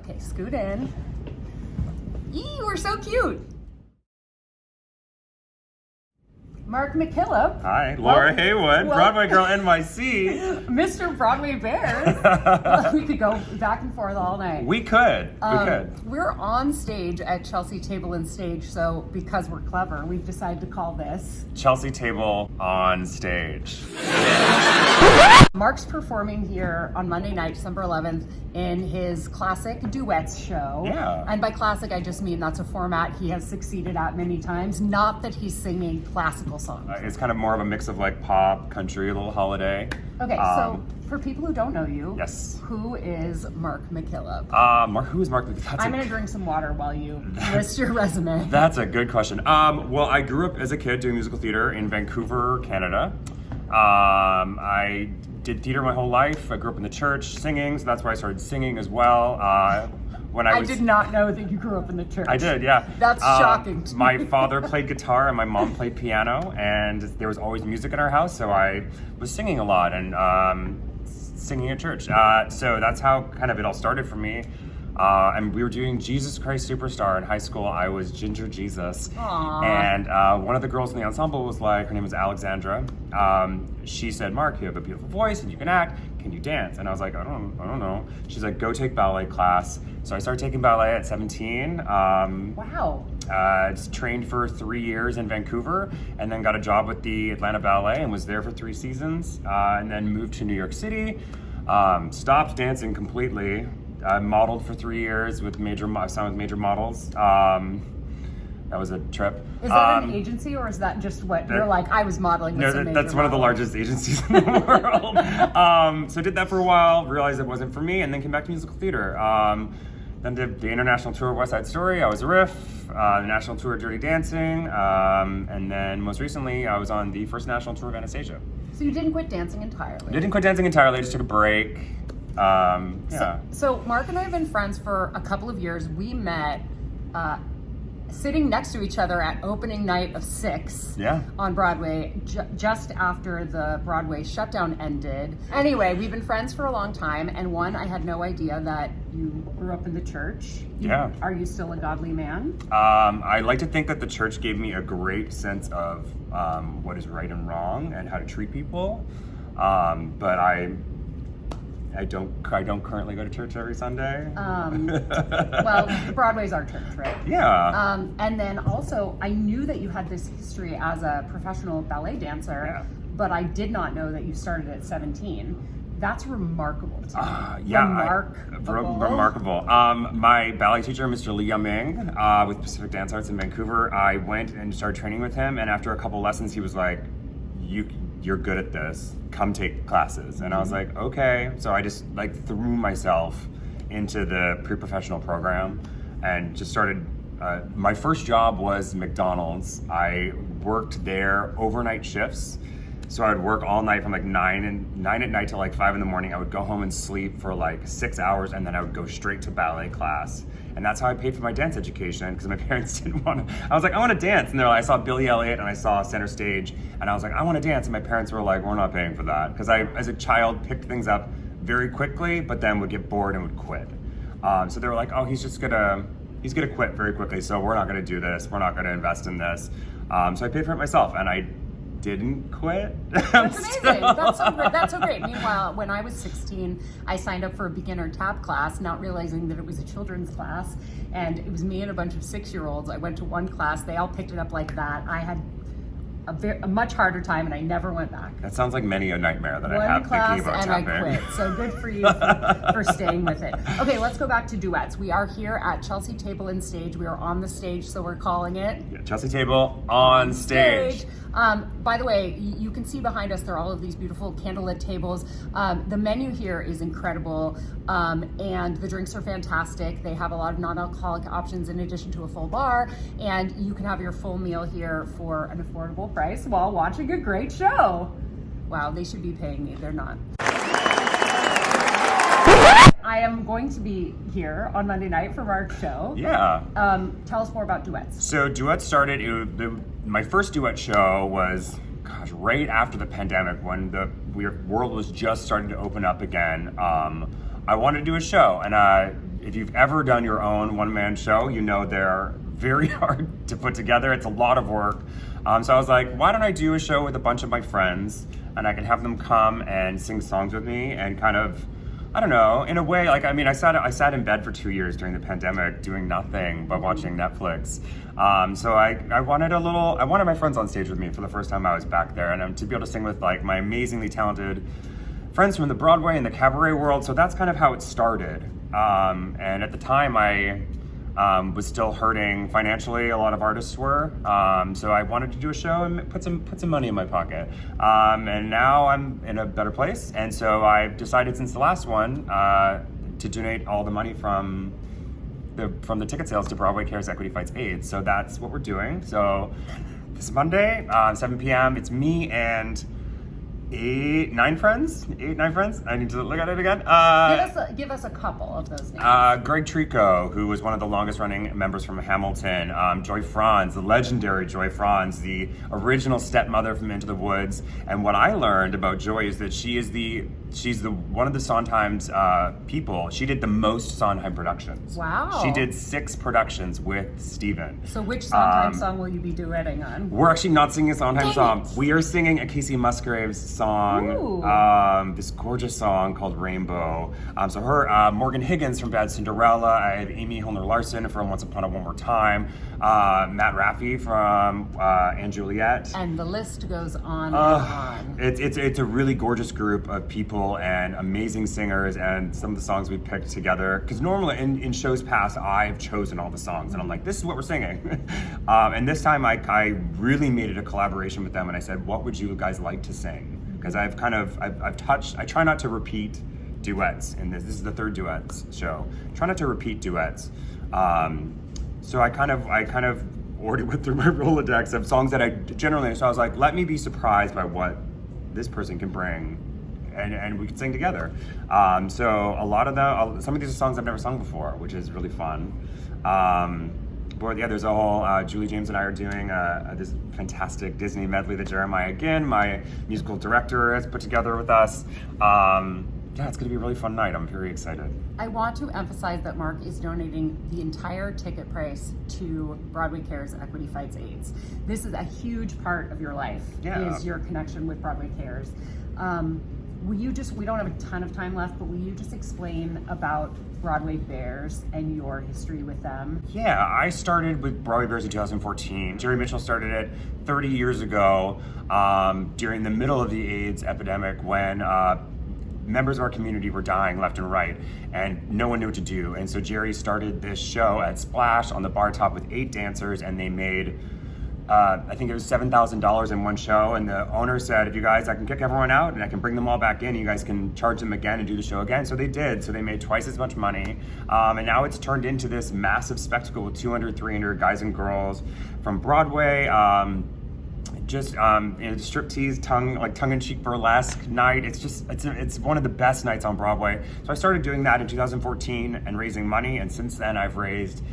Okay, scoot in. Eee, we're so cute. Mark MacKillop. Hi, Laura Heywood, Broadway Girl NYC. Mr. Broadway Bears. We could go back and forth all night. We could. We're on stage at Chelsea Table and Stage, so because we're clever, we've decided to call this Chelsea Table on Stage. Mark's performing here on Monday night, December 11th, in his classic Duets show. Yeah. And by classic, I just mean that's a format he has succeeded at many times. Not that he's singing classical songs. It's kind of more of a mix of like pop, country, a little holiday. Okay, so for people who don't know you, yes, who is Mark MacKillop? Who is Mark MacKillop? I'm going to drink some water while you list your resume. That's a good question. Well, I grew up as a kid doing musical theater in Vancouver, Canada. I did theater my whole life. I grew up in the church singing, so that's why I started singing as well. I did not know that you grew up in the church. I did, yeah. That's shocking to me. My father played guitar and my mom played piano, and there was always music in our house, so I was singing a lot and singing at church. So that's how kind of it all started for me. And we were doing Jesus Christ Superstar in high school. I was Ginger Jesus. Aww. And one of the girls in the ensemble was like, her name was Alexandra. She said, Mark, you have a beautiful voice and you can act. Can you dance? And I was like, I don't know. She's like, go take ballet class. So I started taking ballet at 17. Wow. Just trained for 3 years in Vancouver and then got a job with the Atlanta Ballet and was there for 3 seasons. And then moved to New York City. Stopped dancing completely. I modeled for 3 years with major models. That was a trip. Is that an agency or is that just what you're like, I was modeling with some major that's one of the largest agencies in the world. So I did that for a while, realized it wasn't for me, and then came back to musical theater. Then did the international tour of West Side Story. I was a riff, the national tour of Dirty Dancing, and then most recently I was on the first national tour of Anastasia. So you didn't quit dancing entirely? I didn't quit dancing entirely, I just took a break. Yeah. So Mark and I have been friends for a couple of years. We met sitting next to each other at opening night of 6 on Broadway, just after the Broadway shutdown ended. Anyway, we've been friends for a long time, and I had no idea that you grew up in the church. Yeah. Are you still a godly man? I like to think that the church gave me a great sense of what is right and wrong and how to treat people, but I don't currently go to church every Sunday. Well, Broadway's our church, right? Yeah. And then also, I knew that you had this history as a professional ballet dancer, but I did not know that you started at 17. That's remarkable to me. Remarkable. My ballet teacher, Mr. Li Yaming, with Pacific Dance Arts in Vancouver, I went and started training with him, and after a couple lessons, he was like, you're good at this, come take classes. And I was like, okay. So I just threw myself into the pre-professional program and just started, my first job was McDonald's. I worked there overnight shifts. So I would work all night from 9 at night till 5 in the morning. I would go home and sleep for 6 hours, and then I would go straight to ballet class. And that's how I paid for my dance education, because my parents didn't want to. I was like, I want to dance. And they're like, I saw Billy Elliot and I saw Center Stage, and I was like, I want to dance. And my parents were like, we're not paying for that. Because I, as a child, picked things up very quickly, but then would get bored and would quit. So they were like, oh, he's gonna quit very quickly. So we're not gonna do this. We're not gonna invest in this. So I paid for it myself, and I didn't quit. That's amazing. That's so great. Meanwhile, when I was 16, I signed up for a beginner tap class, not realizing that it was a children's class, and it was me and a bunch of 6-year-olds. I went to one class, they all picked it up like that. I had a much harder time, and I never went back. That sounds like many a nightmare that one I have class thinking about and tapping. I quit. So good for you for staying with it. Okay, let's go back to Duets. We are here at Chelsea Table and Stage. We are on the stage, so we're calling it Chelsea Table on stage. By the way, you can see behind us, there are all of these beautiful candlelit tables. The menu here is incredible, and the drinks are fantastic. They have a lot of non-alcoholic options in addition to a full bar, and you can have your full meal here for an affordable price while watching a great show. Wow, they should be paying me. They're not. I am going to be here on Monday night for our show. Yeah. Tell us more about Duets. So Duets started, my first Duet show was, right after the pandemic, when the world was just starting to open up again. I wanted to do a show, and if you've ever done your own one-man show, you know they're very hard to put together. It's a lot of work. So I was like, why don't I do a show with a bunch of my friends, and I can have them come and sing songs with me and kind of, I don't know, in a way, like, I mean, I sat in bed for 2 years during the pandemic doing nothing but watching Netflix. So I wanted my friends on stage with me for the first time I was back there, and to be able to sing with like my amazingly talented friends from the Broadway and the cabaret world. So that's kind of how it started. And at the time I was still hurting financially. A lot of artists were. So I wanted to do a show and put some money in my pocket. And now I'm in a better place. And so I've decided since the last one to donate all the money from the ticket sales to Broadway Cares Equity Fights AIDS. So that's what we're doing. So this Monday, 7 p.m. It's me and 9 friends. I need to look at it again. Give us a couple of those names. Greg Treico, who was one of the longest running members from Hamilton. Joy Franz, the legendary Joy Franz, the original stepmother from Into the Woods. And what I learned about Joy is that she's one of the Sondheim's people. She did the most Sondheim productions. Wow. She did 6 productions with Steven. So which Sondheim song will you be duetting on? We're actually not singing a Sondheim song. We are singing a Casey Musgraves song, this gorgeous song called Rainbow. So her, Morgan Higgins from Bad Cinderella. I have Amy Hillner Larsen from Once Upon a One More Time. Matt Raffy from and Juliet. And the list goes on and on. It's a really gorgeous group of people and amazing singers, and some of the songs we picked together. Because normally in shows past, I've chosen all the songs, and I'm like, this is what we're singing. And this time I really made it a collaboration with them, and I said, what would you guys like to sing? Because I try not to repeat duets in this. This is the 3rd duets show. Try not to repeat duets. So I kind of already went through my Rolodex of songs that I generally, so I was like, let me be surprised by what this person can bring, and we could sing together. So a lot of them, some of these are songs I've never sung before, which is really fun. But yeah, there's a whole, Julie James and I are doing this fantastic Disney medley that Jeremiah Ginn, my musical director, has put together with us. Yeah, it's gonna be a really fun night. I'm very excited. I want to emphasize that Mark is donating the entire ticket price to Broadway Cares Equity Fights AIDS. This is a huge part of your life, is your connection with Broadway Cares. We don't have a ton of time left, but will you just explain about Broadway Bears and your history with them? Yeah, I started with Broadway Bears in 2014. Jerry Mitchell started it 30 years ago during the middle of the AIDS epidemic when members of our community were dying left and right, and no one knew what to do. And so Jerry started this show at Splash on the bar top with 8 dancers, and they made I think it was $7,000 in one show, and the owner said, if you guys, I can kick everyone out and I can bring them all back in, and you guys can charge them again and do the show again. So they did. So they made twice as much money. And now it's turned into this massive spectacle with 200, 300 guys and girls from Broadway. Striptease, tongue-in-cheek burlesque night. It's one of the best nights on Broadway. So I started doing that in 2014 and raising money, and since then I've raised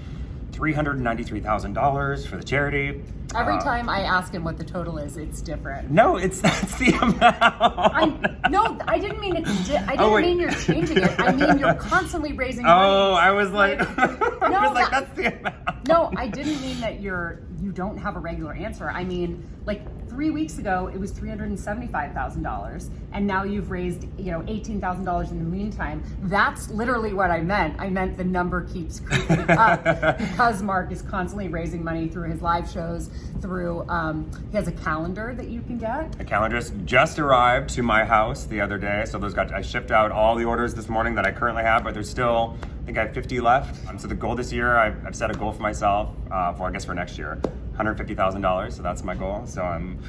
$393,000 for the charity. Every time I ask him what the total is, it's different. No, that's the amount. I didn't mean it's. I didn't mean you're changing it. I mean you're constantly raising money. Oh, I was like, that's the amount. No, I didn't mean that you don't have a regular answer. I mean, like 3 weeks ago, it was $375,000, and now you've raised, $18,000 in the meantime. That's literally what I meant. I meant the number keeps creeping up because Mark is constantly raising money through his live shows. He has a calendar that you can get. A calendar just arrived to my house the other day, so I shipped out all the orders this morning that I currently have, but there's still, I think I have 50 left. So the goal this year, I've set a goal for myself for next year, $150,000. So that's my goal. So I'm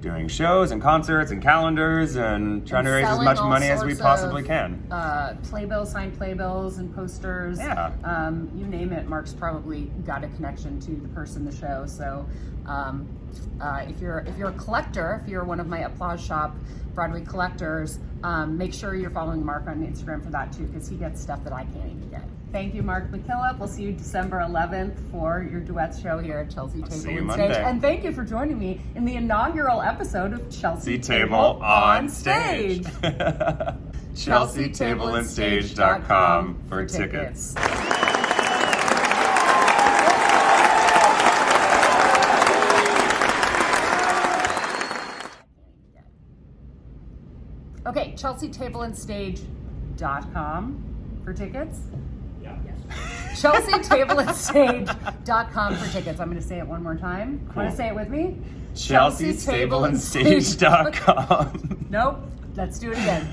doing shows and concerts and calendars and trying to raise as much money as we possibly can. Signed playbills and posters. Yeah. You name it, Mark's probably got a connection to the person in the show. So if you're a collector, if you're one of my Applause Shop Broadway collectors, make sure you're following Mark on Instagram for that too, because he gets stuff that I can't even get. Thank you, Mark MacKillop. We'll see you December 11th for your Duets show here at Chelsea Table see you on Monday. Stage. And thank you for joining me in the inaugural episode of Chelsea Table on Stage. ChelseaTableAndStage.com for tickets. Okay, ChelseaTableAndStage.com for tickets. Yeah. ChelseaTableAndStage.com for tickets. I'm going to say it one more time. Cool. Want to say it with me? ChelseaTableAndstage.com. Nope. Let's do it again.